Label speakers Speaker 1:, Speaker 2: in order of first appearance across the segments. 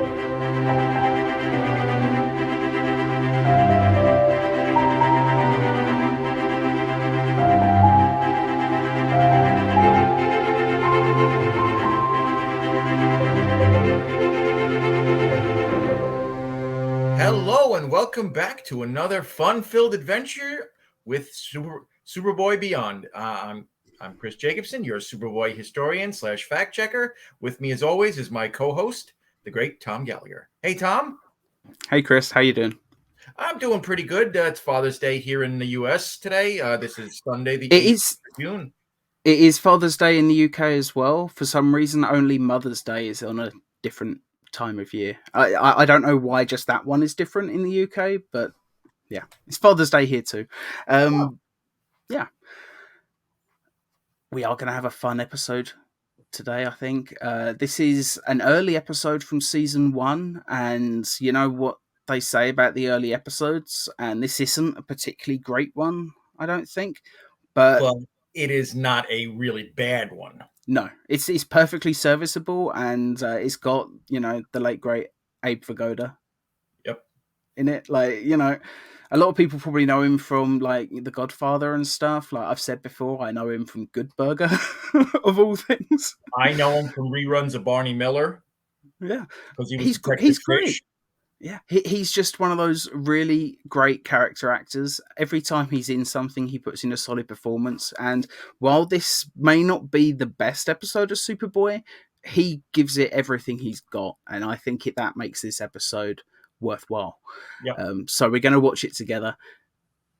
Speaker 1: Hello and welcome back to another fun-filled adventure with Superboy Beyond. I'm Chris Jacobsen, your Superboy historian / fact checker. With me, as always, is my co-host, the great Tom Gallagher. Hey, Tom.
Speaker 2: Hey, Chris. How you doing?
Speaker 1: I'm doing pretty good. It's Father's Day here in the U.S. today. This is Sunday, the
Speaker 2: It
Speaker 1: 8th
Speaker 2: is.
Speaker 1: of June.
Speaker 2: It is Father's Day in the UK as well. For some reason, only Mother's Day is on a different time of year. I don't know why just that one is different in the UK, but yeah, it's Father's Day here too. Yeah, we are going to have a fun episode today, I think. This is an early episode from season 1, and you know what they say about the early episodes, and this isn't a particularly great one, I don't think. But
Speaker 1: Well, it is not a really bad one.
Speaker 2: no, it's perfectly serviceable, and it's got, you know, the late great Abe Vigoda.
Speaker 1: Yep.
Speaker 2: In it, like, you know, a lot of people probably know him from like The Godfather and stuff. Like I've said before, I know him from Good Burger, of all things.
Speaker 1: I know him from reruns of Barney Miller.
Speaker 2: Yeah,
Speaker 1: Because he was
Speaker 2: he's
Speaker 1: Detective
Speaker 2: great.
Speaker 1: Fish.
Speaker 2: Yeah, he's just one of those really great character actors. Every time he's in something, he puts in a solid performance. And while this may not be the best episode of Superboy, he gives it everything he's got. And I think that makes this episode worthwhile.
Speaker 1: Yep.
Speaker 2: So we're going to watch it together.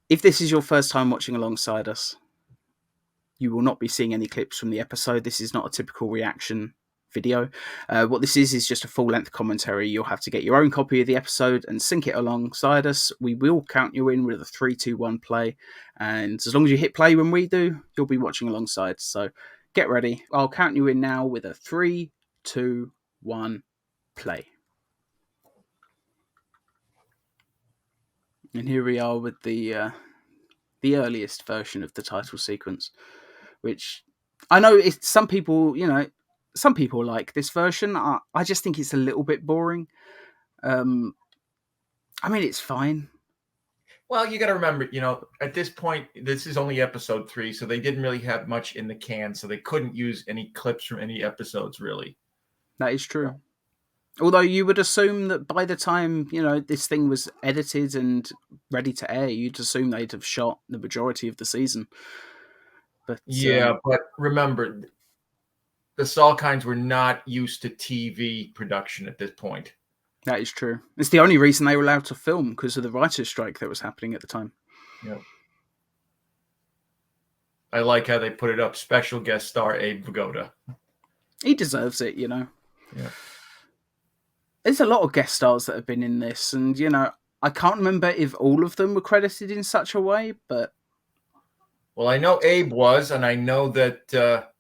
Speaker 2: If this is your first time watching alongside us, you will not be seeing any clips from the episode. This is not a typical reaction video. What this is just a full-length commentary. You'll have to get your own copy of the episode and sync it alongside us. We will count you in with a 3, 2, 1 play, and as long as you hit play when we do, you'll be watching alongside. So get ready. I'll count you in now with a 3, 2, 1 play. And here we are with the earliest version of the title sequence, which I know it's some people, you know, some people like this version. I just think it's a little bit boring. I mean, it's fine.
Speaker 1: Well, you got to remember, you know, at this point, this is only episode 3, so they didn't really have much in the can, so they couldn't use any clips from any episodes, really.
Speaker 2: That is true. Although you would assume that by the time, you know, this thing was edited and ready to air, you'd assume they'd have shot the majority of the season. But
Speaker 1: yeah, but remember, the Salkinds were not used to TV production at this point.
Speaker 2: That is true. It's the only reason they were allowed to film, because of the writer's strike that was happening at the time.
Speaker 1: Yeah. I like how they put it up. Special guest star Abe Vigoda.
Speaker 2: He deserves it, you know.
Speaker 1: Yeah.
Speaker 2: There's a lot of guest stars that have been in this, and, you know, I can't remember if all of them were credited in such a way, but...
Speaker 1: Well, I know Abe was, and I know that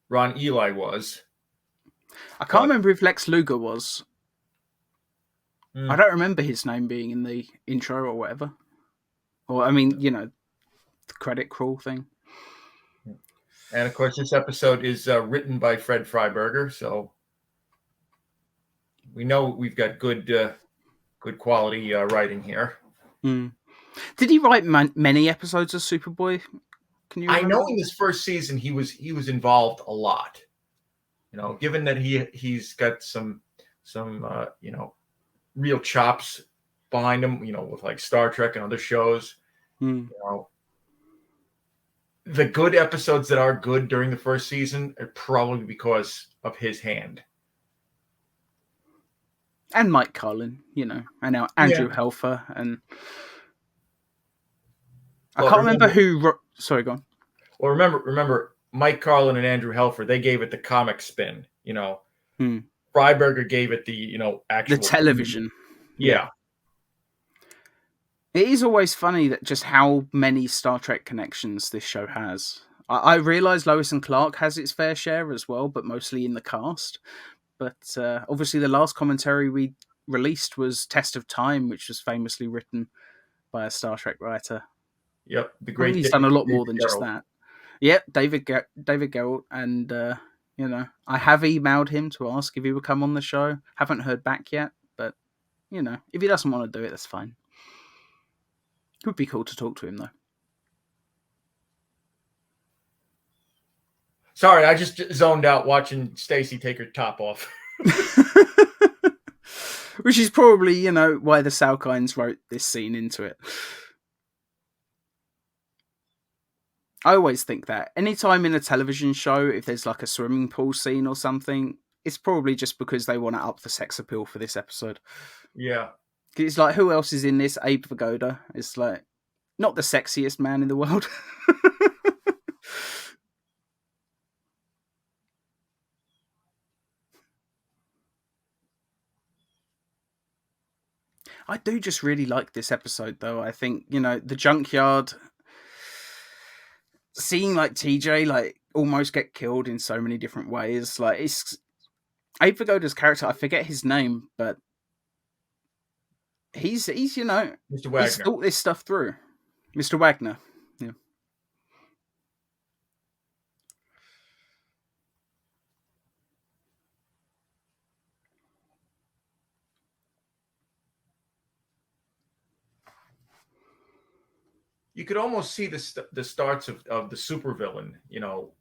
Speaker 1: Ron Eli was.
Speaker 2: I can't remember if Lex Luger was. I don't remember his name being in the intro or whatever. Or, I mean, you know, the credit crawl thing.
Speaker 1: And, of course, this episode is written by Fred Freiberger, so we know we've got good quality writing here.
Speaker 2: Mm. Did he write many episodes of Superboy? Can you remember?
Speaker 1: I know in this first season he was involved a lot. You know, given that he's got some you know, real chops behind him, you know, with like Star Trek and other shows. You know, the good episodes that are good during the first season are probably because of his hand.
Speaker 2: And Mike Carlin, you know, and now Andrew Helfer, and I can't remember who. Sorry, go on.
Speaker 1: Well, remember, Mike Carlin and Andrew Helfer, they gave it the comic spin. You know, Freiberger gave it the, you know, actual
Speaker 2: the television.
Speaker 1: Yeah.
Speaker 2: It is always funny that just how many Star Trek connections this show has. I realise Lois and Clark has its fair share as well, but mostly in the cast. But obviously the last commentary we released was Test of Time, which was famously written by a Star Trek writer.
Speaker 1: Yep, the great.
Speaker 2: He's done a lot more than just that. Yep, David Geralt, and you know, I have emailed him to ask if he would come on the show. Haven't heard back yet, You know, if he doesn't want to do it, that's fine. It would be cool to talk to him though.
Speaker 1: Sorry, I just zoned out watching Stacy take her top off.
Speaker 2: Which is probably, you know, why the Salkinds wrote this scene into it. I always think that anytime in a television show, if there's like a swimming pool scene or something, it's probably just because they want to up the sex appeal for this episode.
Speaker 1: Yeah.
Speaker 2: It's like, who else is in this? Abe Vigoda. It's like, not the sexiest man in the world. I do just really like this episode, though. I think, you know, the junkyard, seeing like TJ like almost get killed in so many different ways. Like, it's Abe Vigoda's character. I forget his name, but he's you know,
Speaker 1: Mr. Wagner.
Speaker 2: He's thought this stuff through. Mr. Wagner. Yeah.
Speaker 1: You could almost see the starts of the supervillain, you know,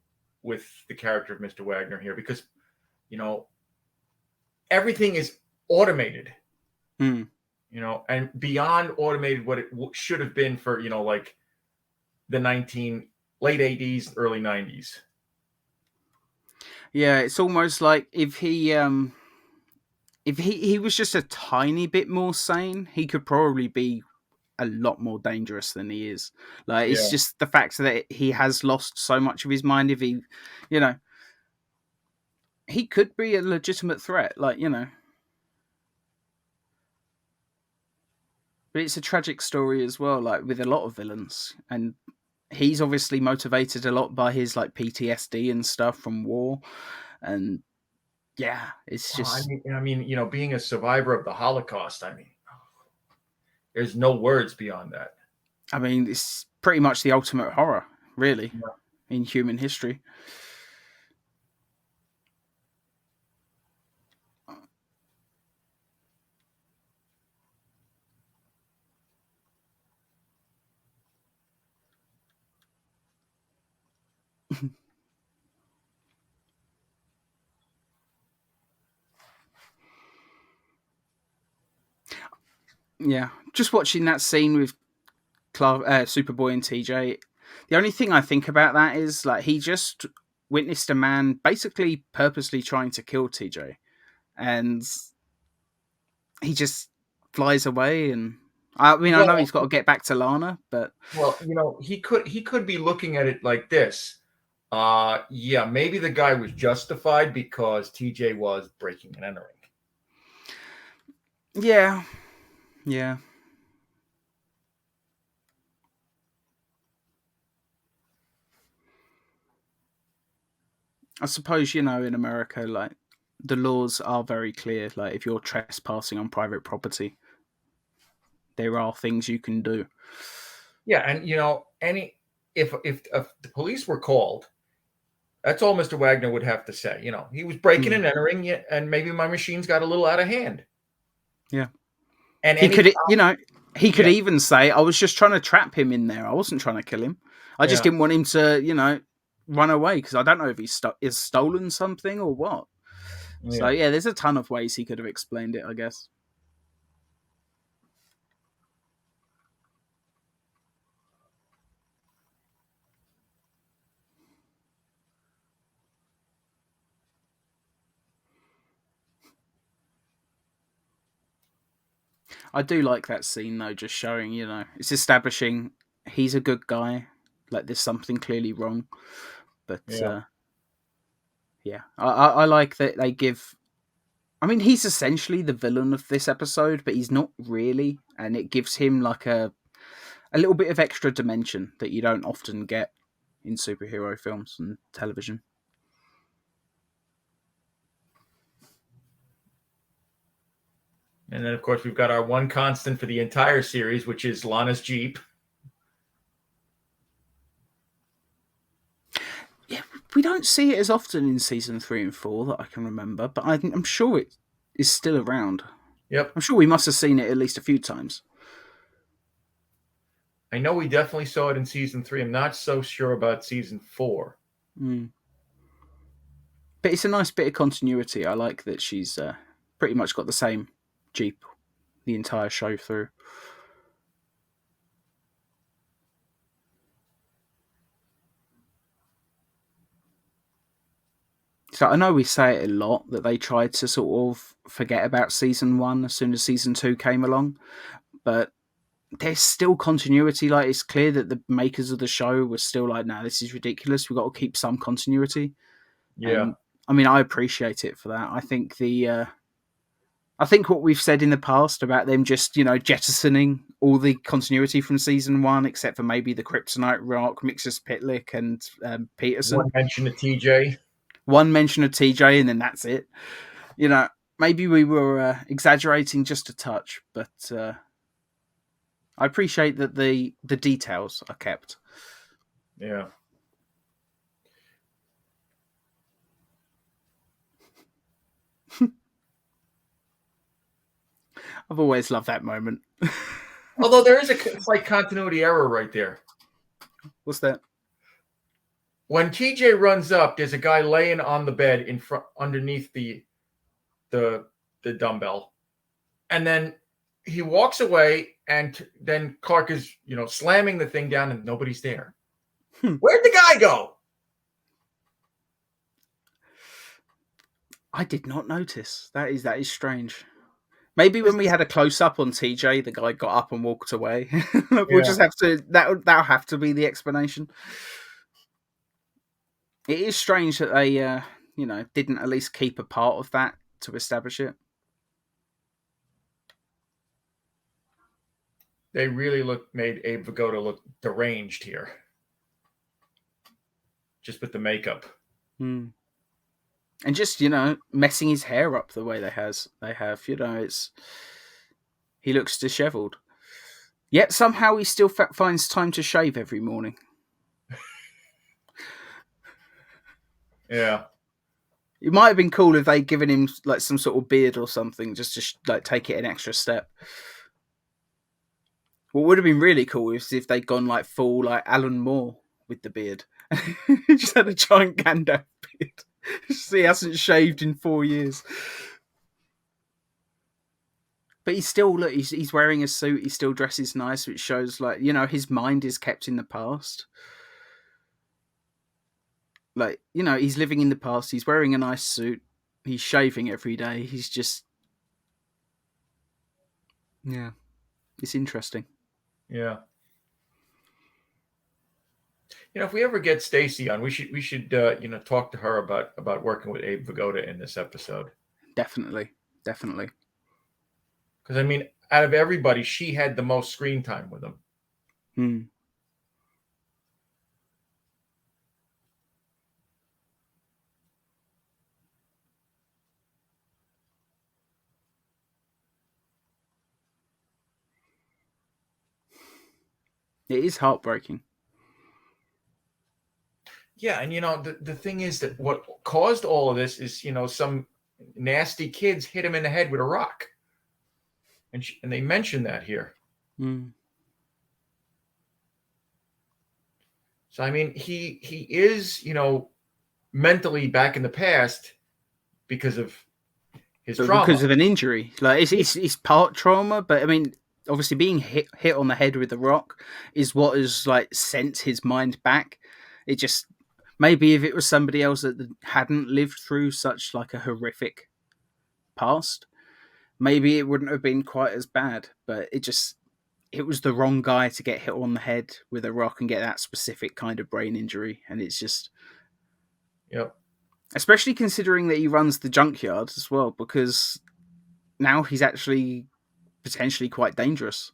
Speaker 1: with the character of Mr. Wagner here, because, you know, everything is automated,
Speaker 2: Hmm.
Speaker 1: you know, and beyond automated what it should have been for, you know, like the late 80s, early 90s.
Speaker 2: Yeah, it's almost like if he was just a tiny bit more sane, he could probably be a lot more dangerous than he is. Like, it's
Speaker 1: Yeah.
Speaker 2: just the fact that he has lost so much of his mind. If he, you know, he could be a legitimate threat. Like, you know, but it's a tragic story as well. Like with a lot of villains, and he's obviously motivated a lot by his like PTSD and stuff from war, and yeah, it's just.
Speaker 1: I mean, you know, being a survivor of the Holocaust, I mean, there's no words beyond that.
Speaker 2: I mean, it's pretty much the ultimate horror, really,
Speaker 1: Yeah.
Speaker 2: in human history. Yeah, just watching that scene with Superboy and TJ. The only thing I think about that is like he just witnessed a man basically purposely trying to kill TJ, and he just flies away. And I mean, I know
Speaker 1: Well,
Speaker 2: he's got to get back to Lana, but
Speaker 1: you know, he could be looking at it like this. Yeah, maybe the guy was justified because TJ was breaking and entering.
Speaker 2: yeah, yeah. I suppose, you know, in America, like the laws are very clear. Like if you're trespassing on private property, there are things you can do.
Speaker 1: Yeah, and you know, if the police were called, that's all Mr. Wagner would have to say. You know, he was breaking and entering, and maybe my machines got a little out of hand.
Speaker 2: Yeah,
Speaker 1: and
Speaker 2: he could, you know, he could
Speaker 1: Yeah.
Speaker 2: even say, "I was just trying to trap him in there. I wasn't trying to kill him. I just
Speaker 1: Yeah.
Speaker 2: didn't want him to, you know, run away because I don't know if he's stolen something or what." So yeah, there's a ton of ways he could have explained it, I guess. I do like that scene though, just showing, you know, it's establishing he's a good guy. Like there's something clearly wrong, but yeah, I like that they give. I mean, he's essentially the villain of this episode, but he's not really, and it gives him like a little bit of extra dimension that you don't often get in superhero films and television.
Speaker 1: And then, of course, we've got our one constant for the entire series, which is Lana's Jeep.
Speaker 2: Yeah, we don't see it as often in season 3 and 4 that I can remember, but I'm sure it is still around.
Speaker 1: Yep.
Speaker 2: I'm sure we must have seen it at least a few times.
Speaker 1: I know we definitely saw it in season 3. I'm not so sure about season 4.
Speaker 2: Mm. But it's a nice bit of continuity. I like that she's pretty much got the same Jeep the entire show through. So I know we say it a lot that they tried to sort of forget about season 1 as soon as season 2 came along, but there's still continuity. Like, it's clear that the makers of the show were still like, "No, this is ridiculous. We've got to keep some continuity."
Speaker 1: Yeah.
Speaker 2: And I mean, I appreciate it for that. I think what we've said in the past about them just, jettisoning all the continuity from season 1, except for maybe the Kryptonite Rock, Mixus Pitlick, and Peterson.
Speaker 1: One mention of TJ.
Speaker 2: One mention of TJ, and then that's it. Maybe we were exaggerating just a touch, but I appreciate that the details are kept.
Speaker 1: Yeah.
Speaker 2: I've always loved that moment.
Speaker 1: Although there is a slight continuity error right there.
Speaker 2: What's that?
Speaker 1: When TJ runs up, there's a guy laying on the bed in front, underneath the dumbbell, and then he walks away, and then Clark is slamming the thing down, and nobody's there. Where'd the guy go?
Speaker 2: I did not notice. That is strange. Maybe when we had a close up on TJ, the guy got up and walked away. We'll just have to. That'll have to be the explanation. It is strange that they, didn't at least keep a part of that to establish it.
Speaker 1: They really made Abe Vigoda look deranged here, just with the makeup.
Speaker 2: And just messing his hair up the way they have. He looks dishevelled. Yet somehow he still finds time to shave every morning.
Speaker 1: Yeah.
Speaker 2: It might have been cool if they'd given him like some sort of beard or something, just to take it an extra step. What would have been really cool is if they'd gone like full like Alan Moore with the beard. Just had a giant Gandalf beard. He hasn't shaved in 4 years. But he's wearing a suit, he still dresses nice, which shows like, his mind is kept in the past. Like, he's living in the past, he's wearing a nice suit, he's shaving every day, he's just... Yeah. It's interesting.
Speaker 1: Yeah. If we ever get Stacy on, we should talk to her about working with Abe Vigoda in this episode.
Speaker 2: Definitely.
Speaker 1: Because I mean, out of everybody, she had the most screen time with him.
Speaker 2: It is heartbreaking.
Speaker 1: Yeah, and the thing is that what caused all of this is some nasty kids hit him in the head with a rock, and they mention that here. So I mean, he is mentally back in the past because of his trauma,
Speaker 2: because of an injury. Like it's part trauma, but I mean, obviously being hit on the head with a rock is what has like sent his mind back. It just... Maybe if it was somebody else that hadn't lived through such like a horrific past, maybe it wouldn't have been quite as bad. But it was the wrong guy to get hit on the head with a rock and get that specific kind of brain injury. And it's just...
Speaker 1: Yep.
Speaker 2: Especially considering that he runs the junkyard as well, because now he's actually potentially quite dangerous.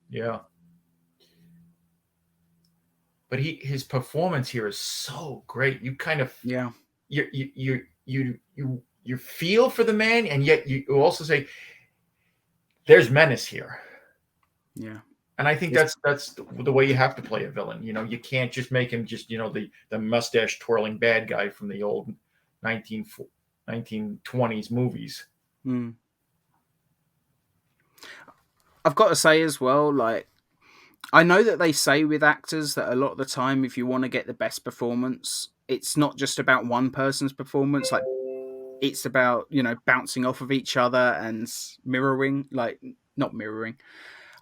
Speaker 1: Yeah. But his performance here is so great. You kind of you feel for the man, and yet you also say there's menace here.
Speaker 2: Yeah.
Speaker 1: And I think that's the way you have to play a villain. You can't just make him just the mustache twirling bad guy from the old 1920s movies.
Speaker 2: I've got to say as well, like, I know that they say with actors that a lot of the time, if you want to get the best performance, it's not just about one person's performance. Like, it's about, bouncing off of each other and mirroring, like, not mirroring.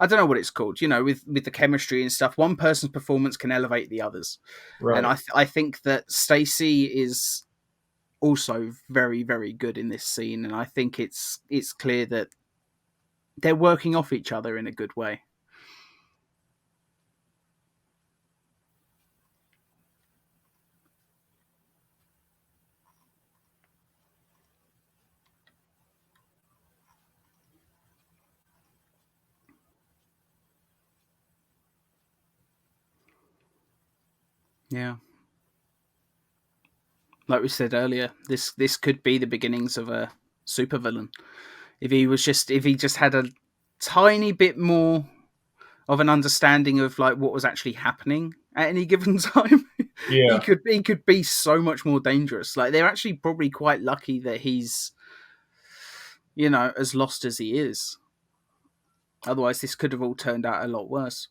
Speaker 2: I don't know what it's called. With the chemistry and stuff, one person's performance can elevate the others, and
Speaker 1: Right.
Speaker 2: I think that Stacey is also very, very good in this scene, and I think it's clear that they're working off each other in a good way. Yeah, like we said earlier, this could be the beginnings of a supervillain. If he just had a tiny bit more of an understanding of like what was actually happening at any given time,
Speaker 1: Yeah.
Speaker 2: he could be so much more dangerous. Like they're actually probably quite lucky that he's as lost as he is. Otherwise, this could have all turned out a lot worse.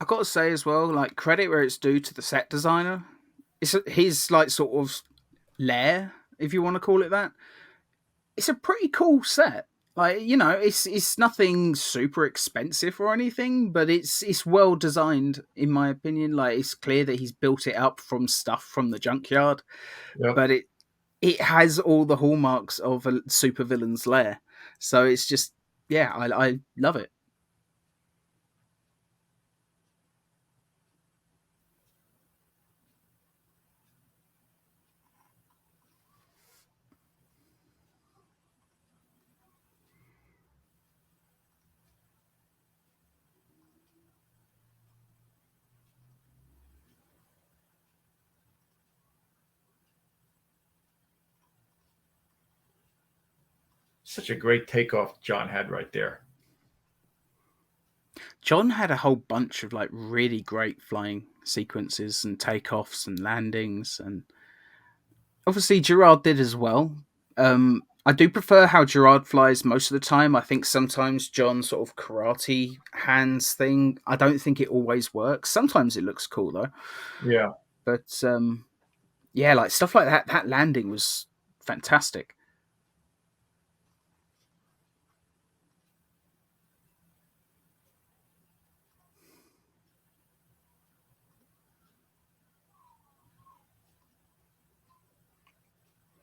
Speaker 2: I've got to say as well, like credit where it's due to the set designer. It's his like sort of lair, if you want to call it that. It's a pretty cool set. Like it's nothing super expensive or anything, but it's well designed in my opinion. Like it's clear that he's built it up from stuff from the junkyard,
Speaker 1: Yep.
Speaker 2: but it has all the hallmarks of a supervillain's lair. So it's just yeah, I love it.
Speaker 1: Such a great takeoff John had right there.
Speaker 2: John had a whole bunch of like really great flying sequences and takeoffs and landings, and obviously Gerard did as well. I do prefer how Gerard flies most of the time. I think sometimes John's sort of karate hands thing, I don't think it always works. Sometimes it looks cool though.
Speaker 1: Yeah.
Speaker 2: But yeah, like stuff like that. That landing was fantastic.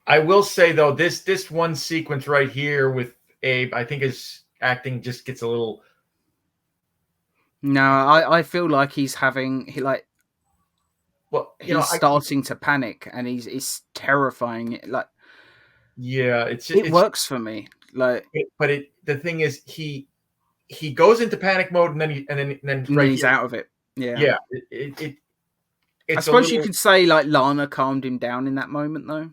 Speaker 1: I will say though, this one sequence right here with Abe, I think his acting just gets a little.
Speaker 2: No, I feel like
Speaker 1: Well,
Speaker 2: he's starting to panic, and it's terrifying. Like
Speaker 1: yeah,
Speaker 2: it
Speaker 1: it's
Speaker 2: works for me. Like,
Speaker 1: but the thing is he goes into panic mode and then
Speaker 2: and then
Speaker 1: right
Speaker 2: he's
Speaker 1: here,
Speaker 2: out of it. Yeah.
Speaker 1: yeah,
Speaker 2: I
Speaker 1: it's a
Speaker 2: suppose you
Speaker 1: little.
Speaker 2: could say like Lana calmed him down in that moment though.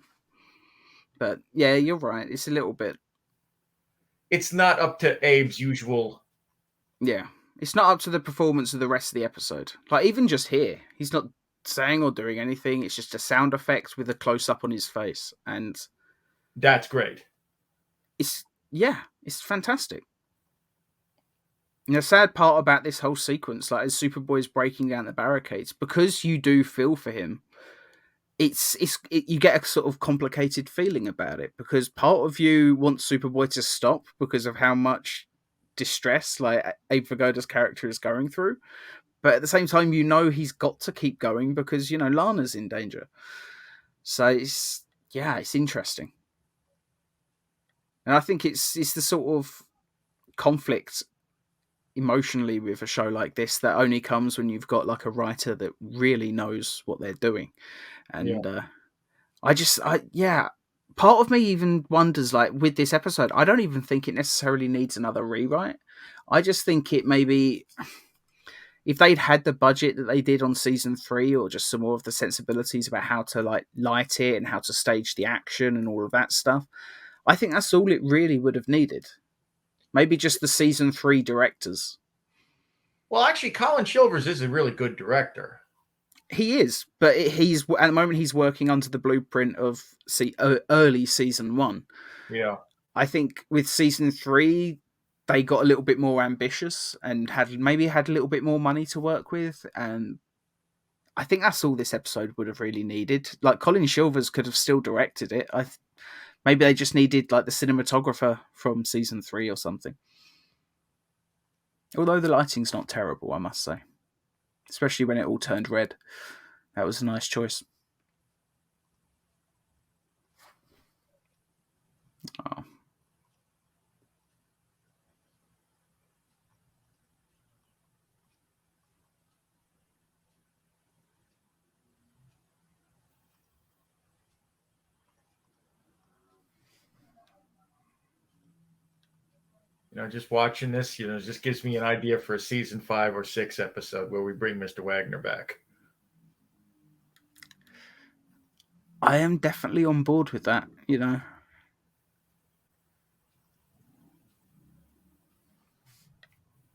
Speaker 2: But yeah, you're right. It's a little bit.
Speaker 1: It's not up to Abe's usual.
Speaker 2: Yeah, it's not up to the performance of the rest of the episode. Like even just here, he's not saying or doing anything. It's just a sound effect with a close up on his face, and
Speaker 1: That's great.
Speaker 2: it's fantastic. And the sad part about this whole sequence, like as Superboy's breaking down the barricades, because you do feel for him, you get a sort of complicated feeling about it because part of you wants Superboy to stop because of how much distress like Abe Vigoda's character is going through, but at the same time he's got to keep going because Lana's in danger. So it's interesting, and I think it's the sort of conflict emotionally with a show like this that only comes when you've got like a writer that really knows what they're doing.
Speaker 1: Yeah.
Speaker 2: And yeah, part of me even wonders, like with this episode, I don't even think it necessarily needs another rewrite. I just think it maybe if they'd had the budget that they did on season 3, or just some more of the sensibilities about how to like light it and how to stage the action and all of that stuff, I think that's all it really would have needed. Maybe just the season 3 directors.
Speaker 1: Well, actually, Colin Chilvers is a really good director.
Speaker 2: He is, but he's at the moment he's working under the blueprint of early season 1.
Speaker 1: Yeah.
Speaker 2: I think with season 3, they got a little bit more ambitious and had a little bit more money to work with, and I think that's all this episode would have really needed. Like Colin Chilvers could have still directed it. Maybe they just needed like the cinematographer from season 3 or something. Although the lighting's not terrible, I must say, especially when it all turned red. That was a nice choice. Oh.
Speaker 1: Just watching this, just gives me an idea for a season 5 or 6 episode where we bring Mr. Wagner back.
Speaker 2: I am definitely on board with that,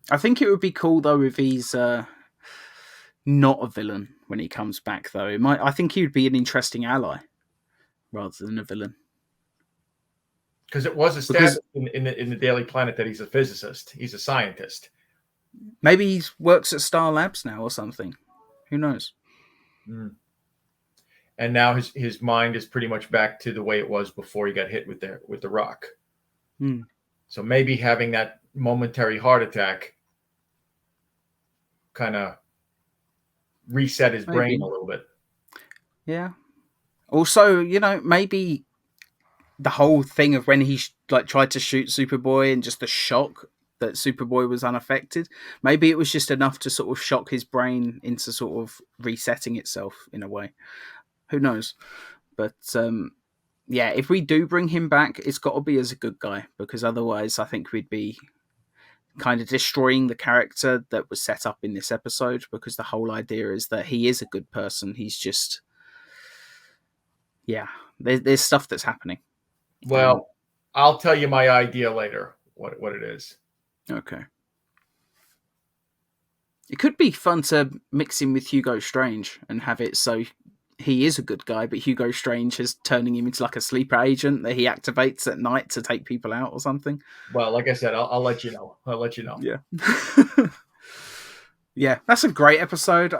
Speaker 2: I think it would be cool though if he's not a villain when he comes back. Though I think he would be an interesting ally rather than a villain.
Speaker 1: Because it was established in the Daily Planet that he's a physicist. He's a scientist.
Speaker 2: Maybe he works at Star Labs now or something. Who knows?
Speaker 1: Mm. And now his mind is pretty much back to the way it was before he got hit with the rock.
Speaker 2: Mm.
Speaker 1: So maybe having that momentary heart attack kind of reset his brain a little bit.
Speaker 2: Yeah. Also, maybe the whole thing of when he tried to shoot Superboy and just the shock that Superboy was unaffected, maybe it was just enough to sort of shock his brain into sort of resetting itself in a way. Who knows? But yeah, if we do bring him back, it's got to be as a good guy, because otherwise I think we'd be kind of destroying the character that was set up in this episode, because the whole idea is that he is a good person. He's just, yeah, there's stuff that's happening.
Speaker 1: Well, I'll tell you my idea later, what it is.
Speaker 2: Okay. It could be fun to mix him with Hugo Strange and have it so he is a good guy, but Hugo Strange is turning him into like a sleeper agent that he activates at night to take people out or something.
Speaker 1: Well, like I said, I'll let you know. I'll let you know.
Speaker 2: Yeah. Yeah, that's a great episode.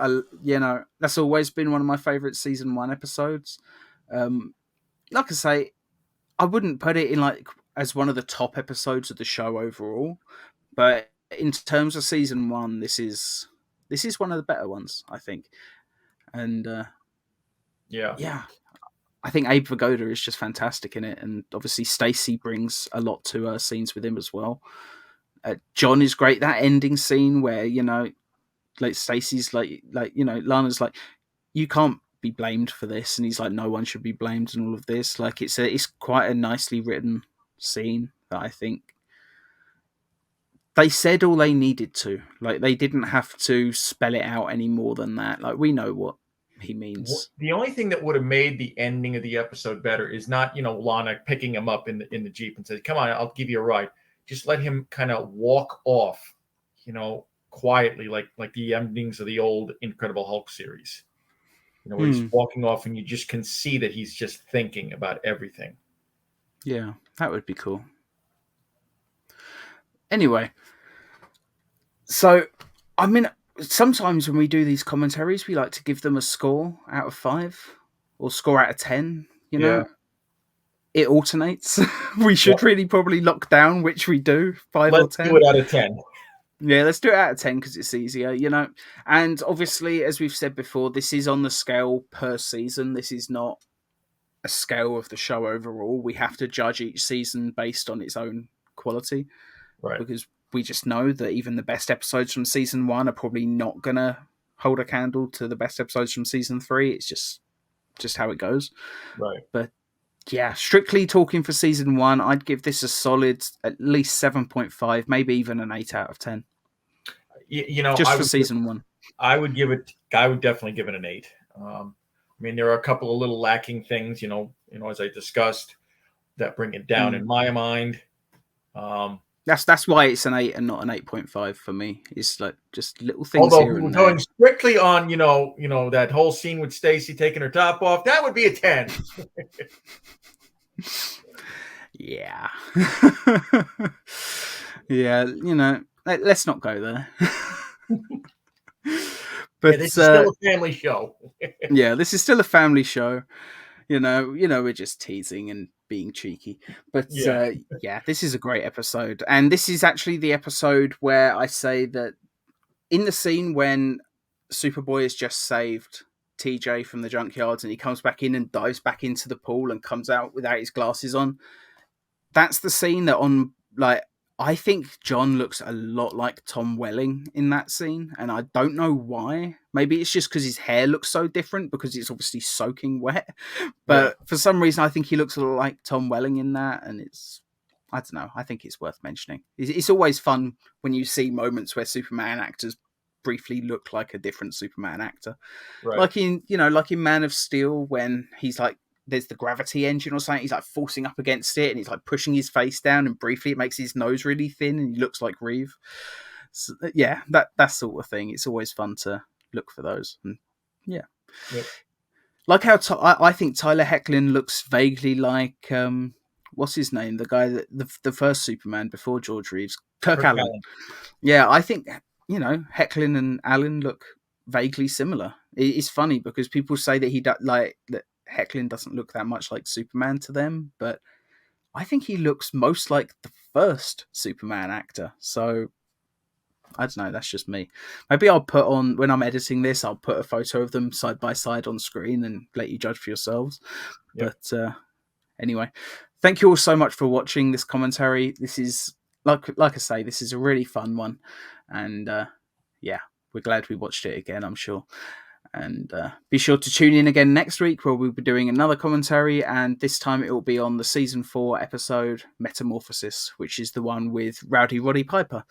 Speaker 2: That's always been one of my favorite season 1 episodes. Like I say, I wouldn't put it in as one of the top episodes of the show overall, but in terms of season 1, this is one of the better ones, I think. And yeah, I think Abe Vigoda is just fantastic in it, and obviously Stacey brings a lot to her scenes with him as well. John is great. That ending scene where Stacey's Lana's like, you can't be blamed for this, and he's like, no one should be blamed, and all of this. It's quite a nicely written scene that I think they said all they needed to. They didn't have to spell it out any more than that. We know what he means.
Speaker 1: The only thing that would have made the ending of the episode better is not Lana picking him up in the Jeep and says, come on, I'll give you a ride. Just let him kind of walk off, quietly, like the endings of the old Incredible Hulk series. Where he's walking off and you just can see that he's just thinking about everything.
Speaker 2: Yeah, that would be cool. Anyway, so, I mean, sometimes when we do these commentaries, we like to give them a score out of 5 or score out of 10,
Speaker 1: Yeah.
Speaker 2: It alternates. We should really probably lock down which we do, 5 or 10.
Speaker 1: Let's do it out of 10.
Speaker 2: Yeah, let's do it out of 10 because it's easier, And obviously, as we've said before, this is on the scale per season. This is not a scale of the show overall. We have to judge each season based on its own quality.
Speaker 1: Right.
Speaker 2: Because we just know that even the best episodes from season 1 are probably not going to hold a candle to the best episodes from season 3. It's just how it goes.
Speaker 1: Right.
Speaker 2: But yeah, strictly talking for season 1, I'd give this a solid at least 7.5, maybe even an 8 out of 10. Just for season 1.
Speaker 1: I would definitely give it an 8. I mean, there are a couple of little lacking things, as I discussed, that bring it down in my mind.
Speaker 2: That's why it's an 8 and not an 8.5 for me. It's like just little things
Speaker 1: Although if
Speaker 2: here
Speaker 1: we were
Speaker 2: and there.
Speaker 1: going strictly on, that whole scene with Stacy taking her top off, that would be a 10.
Speaker 2: Yeah. Yeah, let's not go there.
Speaker 1: Yeah,
Speaker 2: But
Speaker 1: this is still a family show.
Speaker 2: yeah, this is still a family show. We're just teasing and being cheeky. But
Speaker 1: Yeah.
Speaker 2: yeah, this is a great episode. And this is actually the episode where I say that in the scene when Superboy has just saved TJ from the junkyards and he comes back in and dives back into the pool and comes out without his glasses on, that's the scene that I think John looks a lot like Tom Welling in that scene, and I don't know why. Maybe it's just because his hair looks so different because it's obviously soaking wet. But for some reason, I think he looks a lot like Tom Welling in that, and I don't know. I think it's worth mentioning. It's always fun when you see moments where Superman actors briefly look like a different Superman actor,
Speaker 1: Right.
Speaker 2: like in Man of Steel when he's like, there's the gravity engine or something. He's like forcing up against it, and he's like pushing his face down, and briefly it makes his nose really thin, and he looks like Reeve. So, yeah, that sort of thing. It's always fun to look for those. And yeah,
Speaker 1: Yep.
Speaker 2: like how I think Tyler Hoechlin looks vaguely like what's his name, the guy that the first Superman before George Reeves, Kirk Allen. Yeah, I think Hoechlin and Allen look vaguely similar. It's funny because people say that that Hoechlin doesn't look that much like Superman to them, but I think he looks most like the first Superman actor. So I don't know, that's just me. Maybe I'll put on, when I'm editing this, I'll put a photo of them side by side on screen and let you judge for yourselves.
Speaker 1: Yep.
Speaker 2: But anyway, thank you all so much for watching this commentary. This is, like I say, this is a really fun one. And yeah, we're glad we watched it again, I'm sure. And be sure to tune in again next week where we'll be doing another commentary, and this time it will be on the season 4 episode Metamorphosis, which is the one with Rowdy Roddy Piper.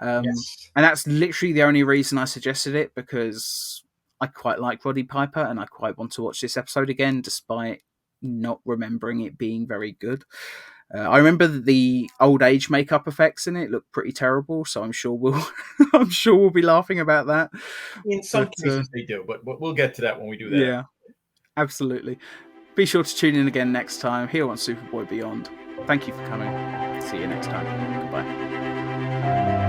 Speaker 1: Yes.
Speaker 2: And that's literally the only reason I suggested it, because I quite like Roddy Piper and I quite want to watch this episode again, despite not remembering it being very good. I remember that the old age makeup effects in it look pretty terrible, so I'm sure we'll be laughing about that.
Speaker 1: In some cases they do, but we'll get to that when we do that.
Speaker 2: Yeah, absolutely. Be sure to tune in again next time here on Superboy Beyond. Thank you for coming. See you next time. Goodbye.